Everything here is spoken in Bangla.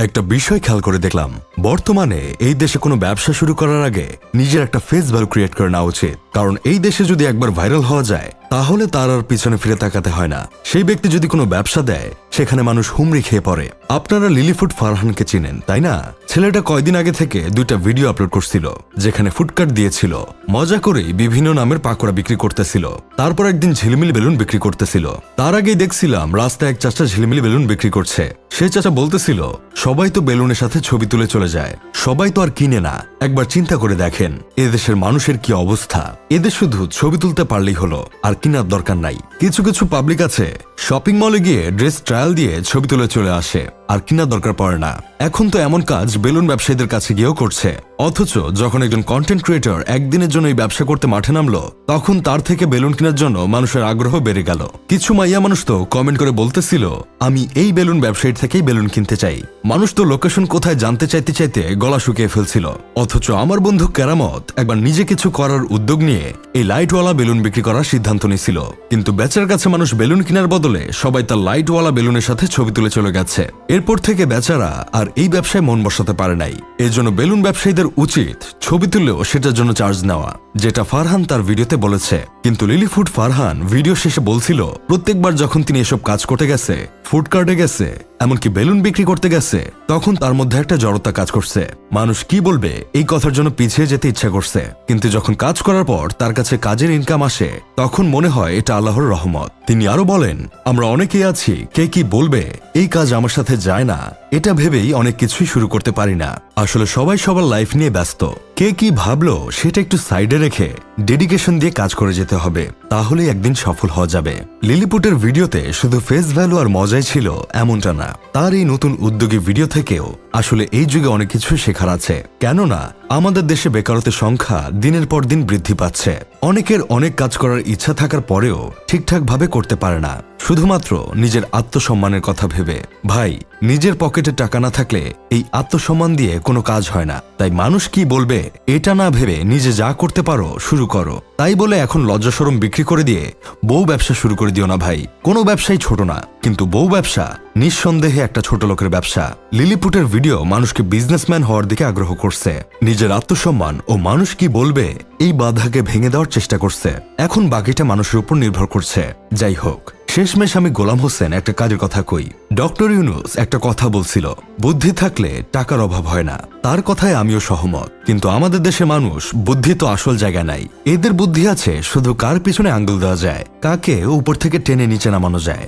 একটা বিষয় খেয়াল করে দেখলাম, বর্তমানে এই দেশে কোনো ব্যবসা শুরু করার আগে নিজের একটা ফেস ভ্যালু ক্রিয়েট করে নেওয়া উচিত। কারণ এই দেশে যদি একবার ভাইরাল হওয়া যায় তাহলে তার আর পিছনে ফিরে তাকাতে হয় না। সেই ব্যক্তি যদি কোনো ব্যবসা দেয় সেখানে মানুষ হুমড়ি খেয়ে পড়ে। আপনারা লিলিফুড ফারহানকে চিনেন তাই না? ছেলেটা কয়দিন আগে থেকে 2টা ভিডিও আপলোড করছিল যেখানে ফুডকার্ট দিয়েছিল, মজা করেই বিভিন্ন নামের পাকোড়া বিক্রি করতেছিল। তারপর একদিন ঝিলিমিলি বেলুন বিক্রি করতেছিল। তার আগেই দেখছিলাম রাস্তায় এক চাচা ঝিলিমিলি বেলুন বিক্রি করছে। সে চাচা বলতেছিল সবাই তো বেলুনের সাথে ছবি তুলে চলে যায়, সবাই তো আর কিনে না। একবার চিন্তা করে দেখেন এদেশের মানুষের কি অবস্থা। এদের শুধু ছবি তুলতে পারলেই হলো, আর কেনার দরকার নাই। কিছু কিছু পাবলিক আছে শপিং মলে গিয়ে ড্রেস ট্রায়াল দিয়ে ছবি তুলে চলে আসে, আর কেনার দরকার পড়ে না। এখন তো এমন কাজ বেলুন ব্যবসায়ীদের কাছে গিয়েও করছে। অথচ যখন একজন কন্টেন্ট ক্রিয়েটর একদিনের জন্য এই ব্যবসা করতে মাঠে নামলো তখন তার থেকে বেলুন কেনার জন্য মানুষের আগ্রহ বেড়ে গেল। কিছু মাইয়া মানুষ তো কমেন্ট করে বলতেছিল আমি এই বেলুন ব্যবসায়ীর থেকেই বেলুন কিনতে চাই। মানুষ তো লোকেশন কোথায় জানতে চাইতে চাইতে গলা শুকিয়ে ফেলছিল। অথচ আমার বন্ধু কেরামত একবার নিজে কিছু করার উদ্যোগ নিয়ে এই লাইটওয়ালা বেলুন বিক্রি করার সিদ্ধান্ত নিয়েছিল। কিন্তু বেচার কাছে মানুষ বেলুন কেনার বদলে সবাই তার লাইটওয়ালা বেলুনের সাথে ছবি তুলে চলে গেছে। এরপর থেকে বেচারা আর এই ব্যবসায় মন বসাতে পারে নাই। এজন্য বেলুন ব্যবসায়ীদের উচিত ছবি তুললেও সেটার জন্য চার্জ নেওয়া, যেটা ফারহান তার ভিডিওতে বলেছে। কিন্তু লিলিফুড ফারহান ভিডিও শেষে বলছিল প্রত্যেকবার যখন তিনি এসব কাজ করতে গেছে, ফুড কার্টে গেছে, এমনকি বেলুন বিক্রি করতে গেছে, তখন তার মধ্যে একটা জড়তা কাজ করছে। মানুষ কি বলবে এই কথার জন্য পিছিয়ে যেতে ইচ্ছা করছে। কিন্তু যখন কাজ করার পর তার কাছে কাজের ইনকাম আসে তখন মনে হয় এটা আল্লাহর রহমত। তিনি আরো বলেন আমরা অনেকেই আছি কে কি বলবে এই কাজ আমার সাথে যায় না এটা ভেবেই অনেক কিছুই শুরু করতে পারি না। আসলে সবাই সবার লাইফ নিয়ে ব্যস্ত। কে কি ভাবলো সেটা একটু সাইডে রেখে ডেডিকেশন দিয়ে কাজ করে যেতে হবে, তাহলেই একদিন সফল হওয়া যাবে। লিলিপুটের ভিডিওতে শুধু ফেস ভ্যালু আর মজাই ছিল এমনটা না। তার এই নতুন উদ্যোগী ভিডিও থেকেও আসলে এই যুগে অনেক কিছু শেখার আছে। কেননা আমাদের দেশে বেকারত্বের সংখ্যা দিনের পর দিন বৃদ্ধি পাচ্ছে। অনেকের অনেক কাজ করার ইচ্ছা থাকার পরেও ঠিকঠাক ভাবে করতে পারে না, শুধুমাত্র নিজের আত্মসম্মানের কথা ভেবে। ভাই, নিজের পকেটে টাকা না থাকলে এই আত্মসম্মান দিয়ে কোনো কাজ হয় না। তাই মানুষ কি বলবে এটা না ভেবে নিজে যা করতে পারো শুরু করো। তাই বলে এখন লজ্জাশরম বিক্রি করে দিয়ে বউ ব্যবসা শুরু করে দিও না ভাই। কোনো ব্যবসাই ছোট না, কিন্তু বউ ব্যবসা নিঃসন্দেহে একটা ছোট লোকের ব্যবসা। লিলিপুটের ভিডিও মানুষকে বিজনেসম্যান হওয়ার দিকে আগ্রহ করছে। নিজের আত্মসম্মান ও মানুষ কি বলবে এই বাধাকে ভেঙে দেওয়ার চেষ্টা করছে। এখন বাকিটা মানুষের উপর নির্ভর করছে। যাই হোক, শেষমেশ আমি গোলাম হোসেন একটা কাজের কথা কই। ডক্টর ইউনুস একটা কথা বলছিল, বুদ্ধি থাকলে টাকার অভাব হয় না। তার কথায় আমিও সহমত। কিন্তু আমাদের দেশে মানুষ বুদ্ধি তো আসল জায়গা নাই। এদের বুদ্ধি আছে শুধু কার পিছনে আঙ্গুল দেওয়া যায়, কাকে উপর থেকে টেনে নিচে নামানো যায়।